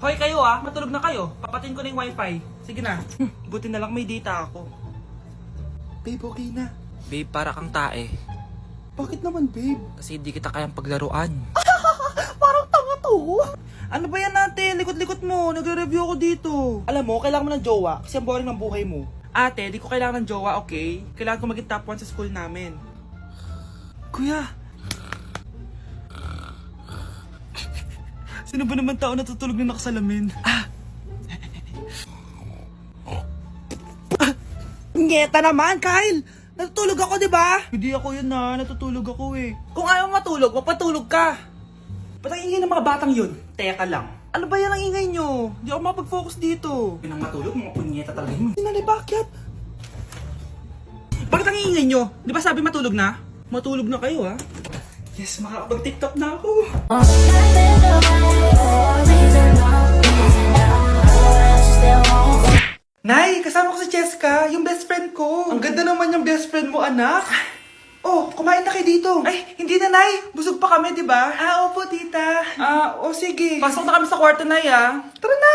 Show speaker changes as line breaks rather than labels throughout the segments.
Hoy kayo matulog na kayo. Papatin ko na yung wifi. Sige na. Buti na lang may data ako.
Babe, okay na.
Babe, para kang tae.
Bakit naman, babe?
Kasi hindi kita kayang paglaruan.
Parang tanga to.
Ano ba yan natin? Likot-likot mo. Nagre-review ako dito.
Alam mo, kailangan mo ng jowa kasi ang boring ng buhay mo.
Ate, di ko kailangan ng jowa, okay? Kailangan ko maging top 1 sa school namin. Kuya! Sino ba naman tao natutulog na nakasalamin?
Ngeta naman, Kyle! Natutulog ako, di ba?
Hindi ako yun natutulog ako eh.
Kung ayaw matulog, mapatulog ka.
Ba't ang ingay ng mga batang yun? Teka lang.
Ano ba yan ang ingay nyo?
Hindi ako mapag-focus dito. Pinang matulog, mga punyeta talaga yun.
Sinali, bakit?
Bakit ang ingay nyo? Di ba sabi matulog na? Matulog na kayo Yes, makakapag-tiktok na ako.
Nay, kasama ko si Cheska, yung best friend ko.
Ang ganda naman yung best friend mo, anak.
Oh, kumain na kayo dito.
Ay, hindi na, Nay. Busog pa kami, di ba?
Opo, tita.
Sige. Pasok na kami sa kwarto, Nay,
Tara na.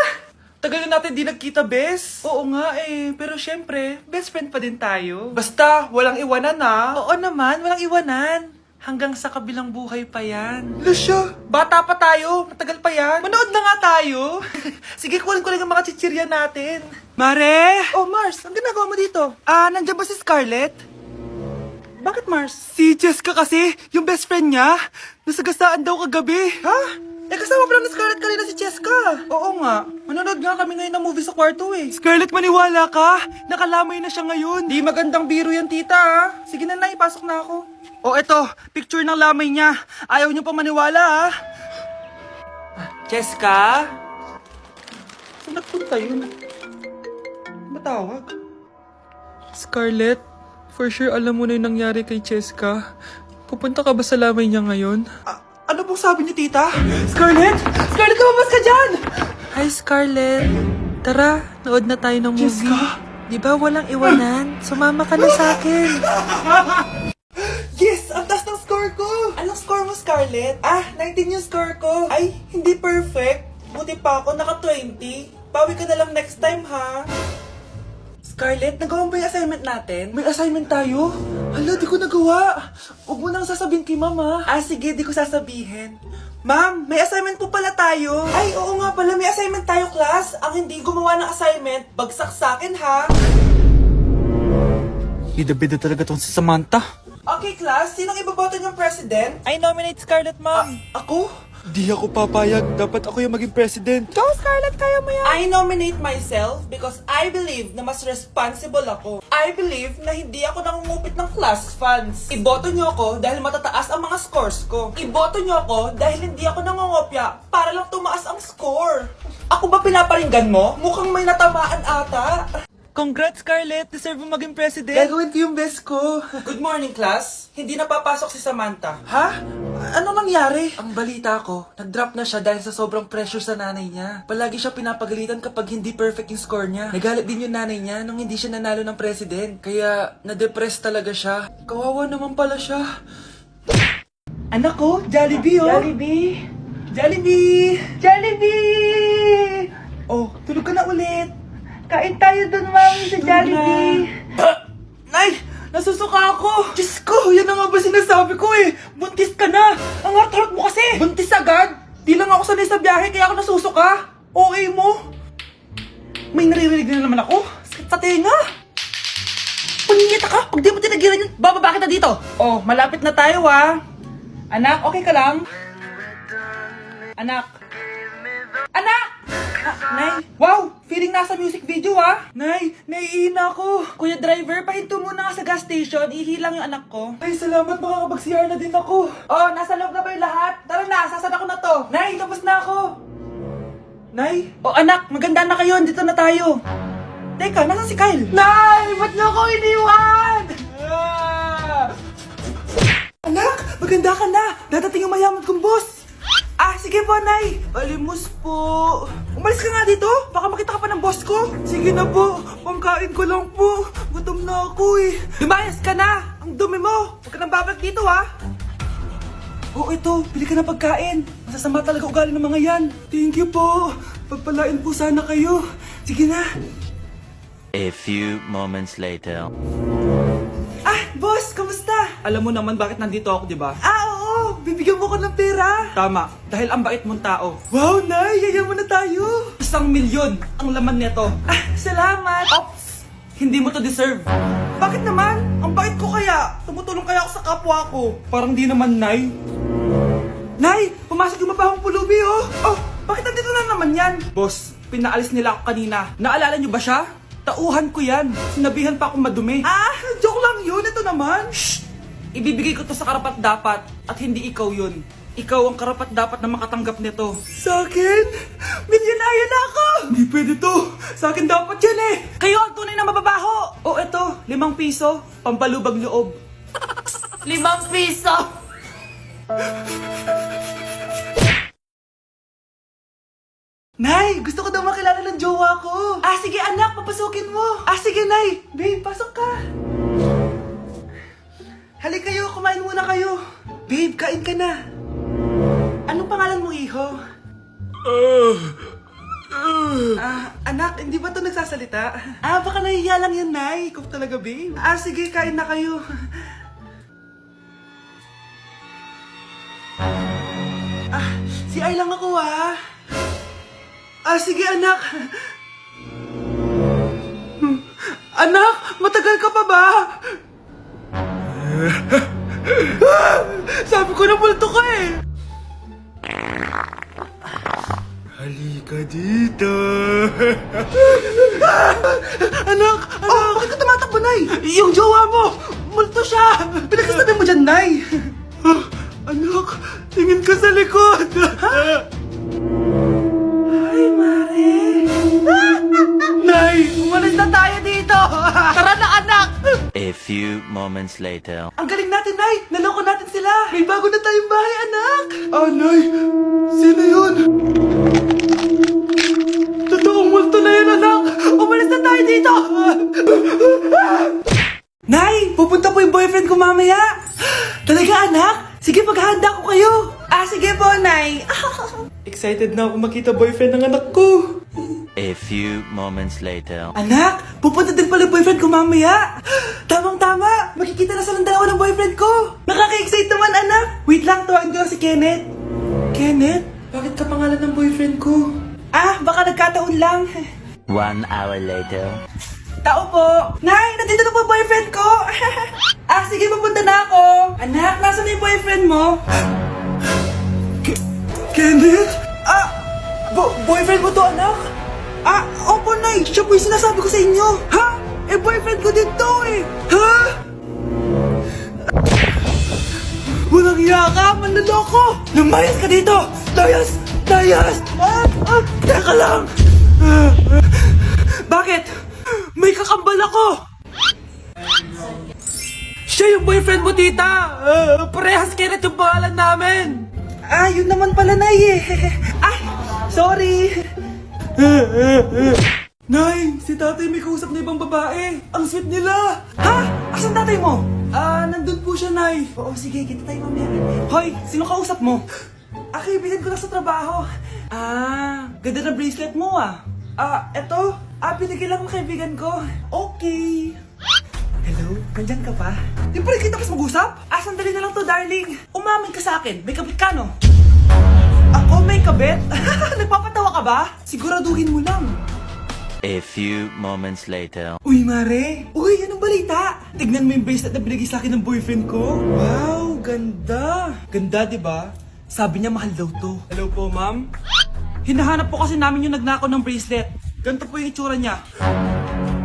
Tagal na natin di nagkita, bes.
Oo nga pero syempre, best friend pa din tayo.
Basta, walang iwanan,
Oo naman, walang iwanan. Hanggang sa kabilang buhay pa yan.
Lusya, bata pa tayo. Matagal pa yan.
Manood na nga tayo.
Sige, kunin ko lang ang mga chichirya natin.
Mare!
Oh, Mars, ang ginagawa mo dito?
Nandiyan ba si Scarlett?
Bakit, Mars?
Si Jessica kasi, yung best friend niya, nasagasaan daw kagabi.
Ha? Kasama pala ni Scarlett kanina si Cheska. Oo nga. Manonood nga kami ngayon ng movie sa kwarto
Scarlett, maniwala ka. Nakalamay na siya ngayon.
Di magandang biro yan, tita Sige na, Nay, pasok na ako.
Eto, picture ng lamay niya. Ayaw niyo pa maniwala Jessica?
Saan nagpunta yun? Matawag?
Scarlett, for sure alam mo na yung nangyari kay Cheska. Pupunta ka ba sa lamay niya ngayon?
Ano pong sabi niyo, tita?
Scarlett! Scarlett, lumabas ka dyan! Hi, Scarlett. Tara, nood na tayo ng movie.
Jessica?
Di ba walang iwanan? Sumama ka na sa akin.
Yes! Ang taas ng score ko!
Anong score mo, Scarlett?
19 yung score ko.
Ay, hindi perfect. Buti pa ako, naka 20. Pawi ka na lang next time, ha?
Scarlett, nagawa mo ba yung assignment natin?
May assignment tayo? Hala, di ko nagawa. Huwag mo nang sasabihin kay Mama.
Sige, di ko sasabihin. Ma'am, may assignment po pala tayo.
Ay, oo nga pala, may assignment tayo, class. Ang hindi gumawa ng assignment, bagsak sa akin, ha?
Bida-bida talaga tong si Samantha.
Okay, class, sinong iboboto niyong president?
I nominate Scarlett, ma'am.
Ako?
Di ako papayag. Dapat ako yung maging president.
Go, Scarlett, kaya mo yan. I nominate myself because I believe na mas responsible ako. I believe na hindi ako nangungupit ng class funds. Iboto niyo ako dahil matataas ang mga scores ko. Iboto niyo ako dahil hindi ako nangungopya para lang tumaas ang score. Ako ba pinaparinggan mo? Mukhang may natamaan ata.
Congrats, Scarlett. Deserve mo maging president.
Gagawin ko yung best ko. Good morning, class. Hindi na papasok si Samantha.
Ha? Ano nangyari?
Ang balita ko, nag-drop na siya dahil sa sobrang pressure sa nanay niya. Palagi siya pinapagalitan kapag hindi perfect yung score niya. Nagalit din yung nanay niya nung hindi siya nanalo ng president. Kaya, na-depress talaga siya. Kawawa naman pala siya.
Anak ko, Jollibee,
Jollibee!
Jollibee!
Jollibee!
Oh, tulog ka na ulit.
Kain tayo dun, mami, sa Jollibee!
Nay! Nasusuka ako!
Diyos ko, yan na nga ba sinasabi ko Buntis ka na! Ang harot mo kasi!
Buntis agad? Di lang ako sanay sa biyahe kaya ako nasusuka. Okay mo? May naririnig na naman ako. Sakit sa tenga.
Paningita ka! Kung di mo tinagilan yun, bababa kita dito!
Oh, malapit na tayo Anak, okay ka lang? Anak. Anak! Nay, wow! Feeling nasa music video Nay, naiihina ako. Kuya driver, pahinto muna nga sa gas station. Ihilang yung anak ko.
Ay, salamat, makakapag-CR na din ako.
Oh, nasa loob na ba yung lahat? Tara na, sasan ako na to. Nay, tapos na ako.
Nay?
Oh, anak, maganda na kayo. Dito na tayo. Teka, nasan si Kyle?
Nay! Ba't niyo ako iniwan?
Anak, maganda ka na. Dadating yung mayaman kong boss. Sige po, Nay. Alimos po. Umalis ka nga dito. Baka makita ka pa ng boss ko. Sige na po. Pangkain ko lang po. Gutom na ako Lumayas ka na. Ang dumi mo. Huwag ka nang babalik dito ito. Bili ka ng pagkain. Masasama talaga ugali ng mga yan. Thank you po. pagpalain po sana kayo. Sige na.
A few moments later.
Ah, boss, kamusta? Alam mo naman bakit nandito ako, di ba? Ah, oo, bibigyan mo ko ng pera. Tama, dahil ang bait mong tao. Wow, Nay, yayaman na tayo. 1,000,000 ang laman nito. Ah, salamat. Ops, hindi mo to deserve. Bakit naman? Ang bait ko kaya. Tumutulong kaya ako sa kapwa ko. Parang di naman, Nay. Nay, pumasok yung mabahong pulubi, oh. Oh, bakit nandito na naman yan? Boss, pinaalis nila ako kanina. Naalala niyo ba siya? Tauhan ko yan. Sinabihan pa akong madumi. Ah, joke lang yun. Ito naman. Shh! Ibibigay ko to sa karapat dapat at hindi ikaw yun. Ikaw ang karapat dapat na makatanggap nito. Sa akin? Milyonaryo na ako! Hindi pwede to. Sa akin dapat yan eh. Kayo ang tunay na mababaho. O eto, 5 piso. Pampalubag loob.
5 piso!
Nay, gusto ko daw makilala ng jowa ko. Ah, sige anak, papasukin mo. Ah, sige Nay. Babe, pasok ka. Halika kayo, kumain muna kayo. Babe, kain ka na. Anong pangalan mo, iho? Anak, hindi ba to nagsasalita? Ah, baka nahihiya lang yan, Nay. Ikaw talaga, babe. Ah, sige, kain na kayo. Ah, si Ay lang ako, ah. Ah, sige anak. Anak, matagal ka pa ba? Sabi ko na multo ka eh. Halika dito. Anak, bakit ka tumatakbo, Nay? Yung jowa mo, multo siya. Pinagsasabi mo dyan, Nay. Anak, tingin ka sa likod. Ay, Mare! Nay, umalis na tayo dito! Tara na, anak!
A few moments later.
Ang galing natin, Nay! Naloko natin sila! May bago na tayong bahay, anak! Ah, Nay! Sino yun? Totoong multo na yun, anak! Umalis na tayo dito! Nay! Pupunta po yung boyfriend ko mamaya! Talaga, anak? Sige, paghahanda ko kayo! Ah, sige po, Nay! Excited na ako makita boyfriend ng anak ko!
A few moments later.
Anak, pupunta din pala boyfriend ko mamaya. Tamang-tama, makikita na silang dalawa ng boyfriend ko. Nakaka-excite naman, anak. Wait lang, tawagin ko lang si Kenneth. Kenneth? Bakit ka pangalan ng boyfriend ko? Ah, baka nagkataon lang.
1 hour later.
Tao po. Nay, nandito na po yung boyfriend ko. Ah, sige, pupunta na ako. Anak, nasa na yung boyfriend mo? Kenneth? Ah, boyfriend mo to, anak? Ah, opo, Nay. Siya po yung sinasabi ko sa inyo. Ha? Eh, boyfriend ko din to eh. Ha? Walang hiya ka, manloloko. Lumayas ka dito. Layas! Layas! Teka lang. Bakit? May kakambal ako. Siya yung boyfriend mo, tita. Parehas Kenneth yung pangalan namin. Ah, yun naman pala, Nay eh. Ay, sorry. Nay, si tatay may kausap na ibang babae. Ang sweet nila. Ha? Asan tatay mo? Ah, nandun po siya, Nay. Oo, sige, kita tayo mamaya. Hoy, sino kausap mo? Ah, kaibigan ko lang sa trabaho. Ah, ganda na bracelet mo ah. Ah, eto. Ah, binigyan lang ng kaibigan ko. Okay. Hello? Nandyan ka pa? Di pa rin kita kasi mag-usap? Ah, sandali na lang to, darling. Umamin ka sa akin. May kabit ka, no? Ako may kabit? Nagpapatawa ka ba? Siguraduhin mo lang.
A few moments later.
Uy, Mare! Uy, anong balita? Tignan mo yung bracelet na binigay sa akin ng boyfriend ko. Wow, ganda! Ganda, di ba? Sabi niya mahal daw to. Hello po, ma'am? Hinahanap po kasi namin yung nagnakaw ng bracelet. Ganito po yung itsura niya.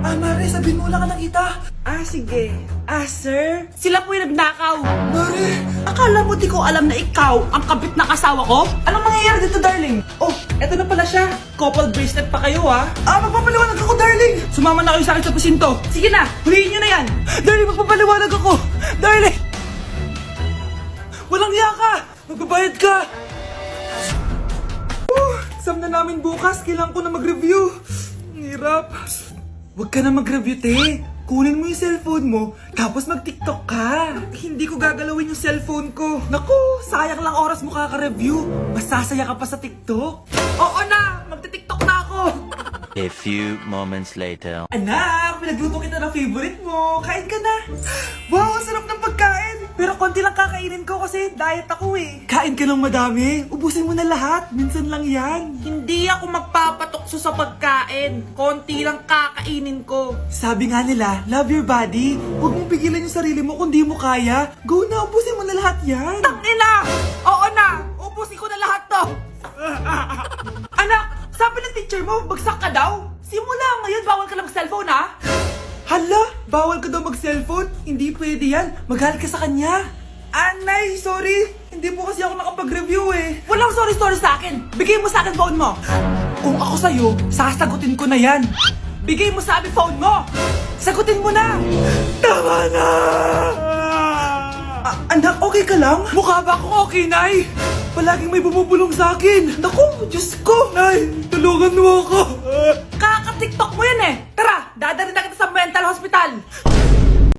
Ah, Mare, sabihin mo lang ka nakita. Ah, sige. Ah, sir? Sila po yung nagnakaw. Mare! Akala mo di ko alam na ikaw ang kabit na kasawa ko? Anong mangyayari dito, darling? Oh, eto na pala siya. Couple bracelet pa kayo, ha? Ah, magpapaliwanag ako, darling! Sumama na kayo sa akin sa presinto. Sige na, huliin nyo na yan. Darling, magpapaliwanag ako. Darling! Walang hiya ka! Magbabayad ka! Exam na namin bukas. Kailangan ko na mag-review. Ang hirap. Huwag ka na mag-review, te. kunin mo yung cellphone mo, tapos mag-TikTok ka. Hindi ko gagalawin yung cellphone ko. Naku, sayang lang oras mo kaka-review. Masasaya ka pa sa TikTok. Oo na, magti-TikTok na ako.
A few moments later.
Anak, pinagluto kita ng favorite mo. Kain ka na. Wow, ang sarap ng pagkain. Pero konti lang kakainin ko kasi diet ako eh. Kain ka ng madami. Ubusin mo na lahat. Minsan lang yan.
Hindi ako magpapatukso sa pagkain. Konti lang kakainin ko.
Sabi nga nila, love your body. Huwag mong pigilan yung sarili mo kung di mo kaya. Go na, ubusin mo na lahat yan.
Tangina! Oo na! Ubusin ko na lahat to!
Anak, sabi ng teacher mo, bagsak ka daw. Simula ngayon, bawal ka lang mag-cellphone ha. Hala, bawal ka daw mag-cellphone? Hindi pwede yan. Magalit ka sa kanya. Anay, sorry. Hindi po kasi ako nakapag-review eh.
Walang sorry-sorry sa akin. Bigay mo sa akin phone mo.
Kung ako sa'yo, sasagutin ko na yan.
Bigay mo sa akin phone mo.
Sagutin mo na! Tama na! Anak, okay ka lang? Mukha ba akong okay, Nay? Palaging may bumubulong sa akin. Naku, Diyos ko! Nay, tulungan mo ako!
Kaka-TikTok mo yan eh. Tara, dadalhin na kita sa mental hospital.